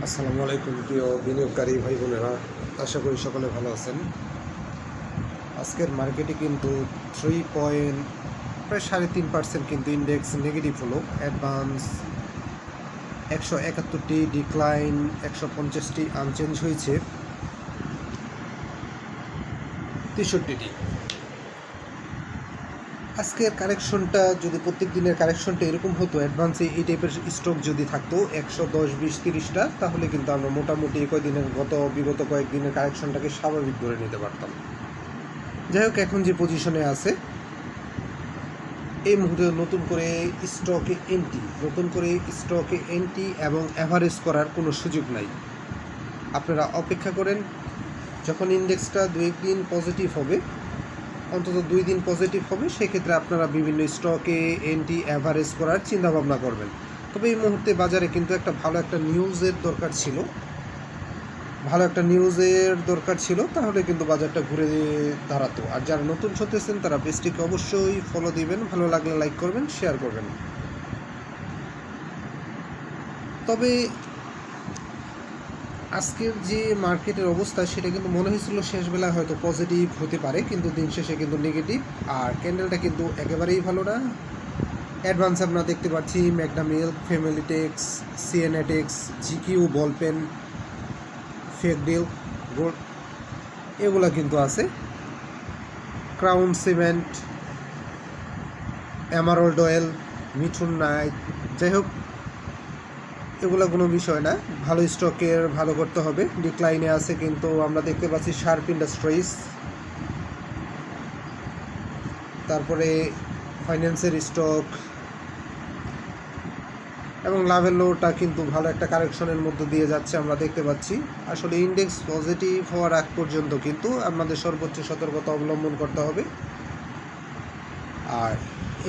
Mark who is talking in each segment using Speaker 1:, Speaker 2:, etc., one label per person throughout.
Speaker 1: আসসালামু আলাইকুম প্রিয় বিনিয়োগকারী ভাই বোনেরা, আশা করি সকলে ভালো আছেন। আজকের মার্কেটে কিন্তু প্রায় 3.5% কিন্তু ইন্ডেক্স নেগেটিভ হলো। অ্যাডভান্স 171টি, ডিক্লাইন 150টি, আনচেঞ্জ হয়েছে 63টি। আজকের কারেকশনটা যদি প্রত্যেক দিনের কারেকশনটা এরকম হতো, অ্যাডভান্সে এই টাইপের স্টক যদি থাকতো 110, 20, 30টা, তাহলে কিন্তু আমরা মোটামুটি বিগত কয়েকদিনের কারেকশনটাকে স্বাভাবিক ধরে নিতে পারতাম। যাই হোক, এখন যে পজিশনে আছে এই মুহূর্তে নতুন করে স্টকে এন্ট্রি এবং অ্যাভারেজ করার কোনো সুযোগ নাই। আপনারা অপেক্ষা করেন, যখন ইন্ডেক্সটা দিন পজিটিভ হবে, অন্তত 2 দিন পজিটিভ হবে, সেক্ষেত্রে আপনারা বিভিন্ন স্টকে এন্ট্রি অ্যাভারেজ করার চিন্তাভাবনা করবেন। তবে এই মুহূর্তে বাজারে কিন্তু ভালো একটা নিউজের দরকার ছিল, তাহলে কিন্তু বাজারটা ঘুরে দাঁড়াতো। আর যারা নতুন সতেছেন তারা পেজটিকে অবশ্যই ফলো দিবেন, ভালো লাগলে লাইক করবেন, শেয়ার করবেন। তবে আজকের যে মার্কেটের অবস্থা, সেটা কিন্তু মনে হয়েছিল শেষবেলা হয়তো পজিটিভ হতে পারে, কিন্তু দিন শেষে কিন্তু নেগেটিভ। আর ক্যান্ডেলটা কিন্তু একেবারেই ভালো না। অ্যাডভান্স আমরা দেখতে পাচ্ছি Magna milk, Familytex, CNATex, GQ, ball pen, ফেকডিল, গোল্ড, এগুলা কিন্তু আছে। Crown cement, Emerald oil, Mithun knit, যাই হোক, এগুলো কোনো বিষয় না। ভালো স্টকের ভালো করতে হবে। ডিক্লাইনে আছে কিন্তু আমরা দেখতে পাচ্ছি শার্প ইন্ডাস্ট্রিজ, তারপরে ফাইন্যান্সের স্টক এবং লাভের লোটা কিন্তু ভালো একটা কারেকশনের মধ্যে দিয়ে যাচ্ছে, আমরা দেখতে পাচ্ছি। আসলে ইন্ডেক্স পজিটিভ হওয়ার আগ পর্যন্ত কিন্তু আমাদের সর্বোচ্চ সতর্কতা অবলম্বন করতে হবে। আর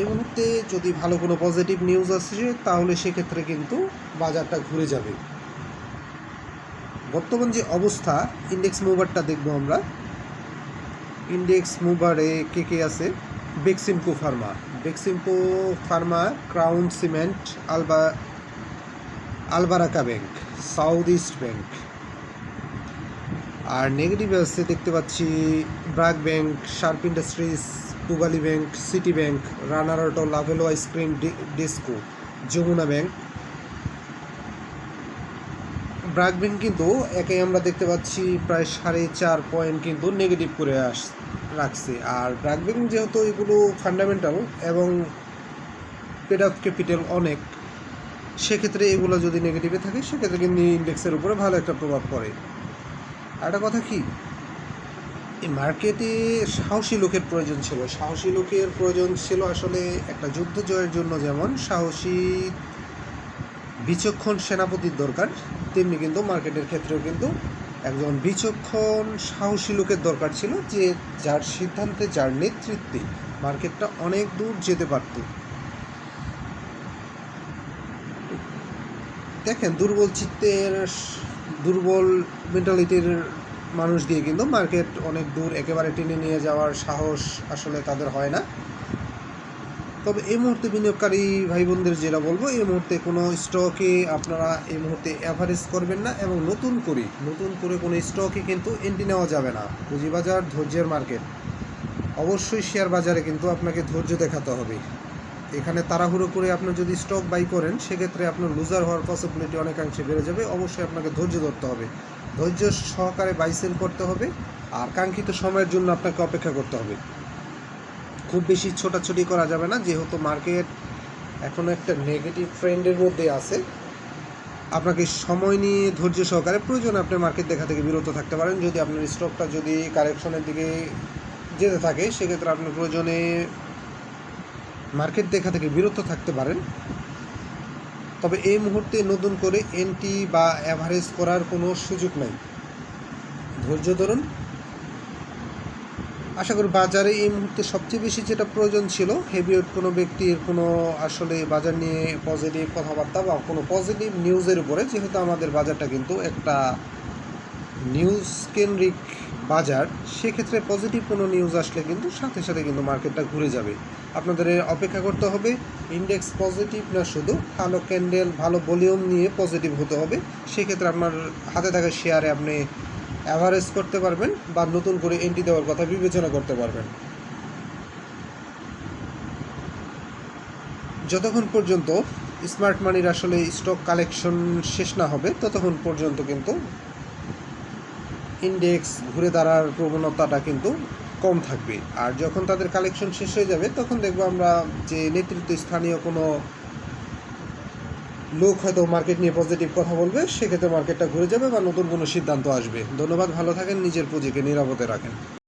Speaker 1: এই মুহূর্তে যদি ভালো কোনো পজিটিভ নিউজ আসে, তাহলে সেক্ষেত্রে কিন্তু বাজারটা ঘুরে যাবে। বর্তমান যে অবস্থা, ইন্ডেক্স মুভারটা দেখবো আমরা। ইন্ডেক্স মুভারে কে আছে? Beximco pharma, crown cement, Al Baraka bank, south east bank. আর নেগেটিভ আছে দেখতে পাচ্ছি BRAC bank, sharp industries, Pubali bank, city bank, runner auto, Lovello ice cream, DESCO, Jamuna bank. BRAC bank কিন্তু আমরা দেখতে পাচ্ছি প্রায় 4.5 পয়েন্ট কিন্তু নেগেটিভ করে রাখছে। আর ব্রাক ব্যাংক যেহেতু এগুলো ফান্ডামেন্টাল এবং পেড অফ ক্যাপিটাল অনেক, সেক্ষেত্রে এগুলো যদি নেগেটিভে থাকে, সেক্ষেত্রে কিন্তু ইন্ডেক্সের উপরে ভালো একটা প্রভাব পড়ে। আর একটা কথা কি, এই মার্কেটে সাহসী লোকের প্রয়োজন ছিল আসলে একটা যুদ্ধ জয়ের জন্য। যেমন সাহসী বিচক্ষণ সেনাপতির দরকার, তেমনি কিন্তু মার্কেটের ক্ষেত্রেও কিন্তু একজন বিচক্ষণ সাহসী লোকের দরকার ছিল, যে যার সিদ্ধান্তে, যার নেতৃত্বে মার্কেটটা অনেক দূর যেতে পারত। দেখেন, দুর্বল মেন্টালিটির মানুষ দিয়ে কিন্তু মার্কেট অনেক দূর একেবারে টেনে নিয়ে যাওয়ার সাহস আসলে তাদের হয় না। তবে এই মুহূর্তে বিনিয়োগকারী ভাই বোনদের যেটা বলবো, এই মুহূর্তে কোনো স্টকে আপনারা এই মুহূর্তে অ্যাভারেজ করবেন না, এবং নতুন করে কোনো স্টকে কিন্তু এন্ট্রি নেওয়া যাবে না। পুঁজিবাজার ধৈর্যের মার্কেট। অবশ্যই শেয়ার বাজারে কিন্তু আপনাকে ধৈর্য দেখাতে হবে। এখানে তাড়াহুড়ো করে আপনি যদি স্টক বাই করেন, সেক্ষেত্রে আপনার লুজার হওয়ার পসিবিলিটি অনেকাংশে বেড়ে যাবে। অবশ্যই আপনাকে ধৈর্য ধরতে হবে, ধৈর্য সহকারে বাই সেল করতে হবে, আর কাঙ্ক্ষিত সময়ের জন্য আপনাকে অপেক্ষা করতে হবে। খুব বেশি ছোটাছুটি করা যাবে না, যেহেতু মার্কেট এখনও একটা নেগেটিভ ট্রেন্ডের মধ্যে আছে। আপনাকে সময় নিয়ে ধৈর্য সহকারে, প্রয়োজনে আপনি মার্কেট দেখা থেকে বিরত থাকতে পারেন। যদি আপনার স্টকটা যদি কারেকশনের দিকে যেতে থাকে, সেক্ষেত্রে আপনি প্রয়োজনে মার্কেট দেখা থেকে বিরত থাকতে পারেন। তবে এই মুহূর্তে নতুন করে এন্ট্রি বা অ্যাভারেজ করার কোনো সুযোগ নাই। ধৈর্য ধরুন। আশা করি বাজারে এই মুহূর্তে সবচেয়ে বেশি যেটা প্রয়োজন ছিল, হেভিওয়েট কোনো ব্যক্তির কোনো আসলে বাজার নিয়ে পজিটিভ কথাবার্তা বা কোনো পজিটিভ নিউজের উপরে, যেহেতু আমাদের বাজারটা কিন্তু একটা নিউজ কেন্দ্রিক বাজার, সেক্ষেত্রে পজিটিভ কোনো নিউজ আসলে কিন্তু সাথে সাথে কিন্তু মার্কেটটা ঘুরে যাবে। আপনাদের অপেক্ষা করতে হবে ইন্ডেক্স পজিটিভ না, শুধু ভালো ক্যান্ডেল ভালো ভলিউম নিয়ে পজিটিভ হতে হবে। সেক্ষেত্রে আপনার হাতে থাকা শেয়ারে আপনি অ্যাভারেজ করতে পারবেন বা নতুন করে এন্ট্রি দেওয়ার কথা বিবেচনা করতে পারবেন। যতক্ষণ পর্যন্ত স্মার্ট মানির আসলে স্টক কালেকশন শেষ না হবে ততক্ষণ পর্যন্ত কিন্তু ইন্ডেক্স ঘুরে দাঁড়ার প্রবণতাটা কিন্তু কম থাকবে। আর যখন তাদের কালেকশন শেষ হয়ে যাবে তখন দেখবো আমরা যে নেতৃত্ব স্থানীয় কোনো লোক হয়তো মার্কেট নিয়ে পজিটিভ কথা বলবে, সেক্ষেত্রে মার্কেটটা ঘুরে যাবে বা নতুন কোনো সিদ্ধান্ত আসবে। ধন্যবাদ, ভালো থাকেন, নিজের পুঁজিকে নিরাপদে রাখেন।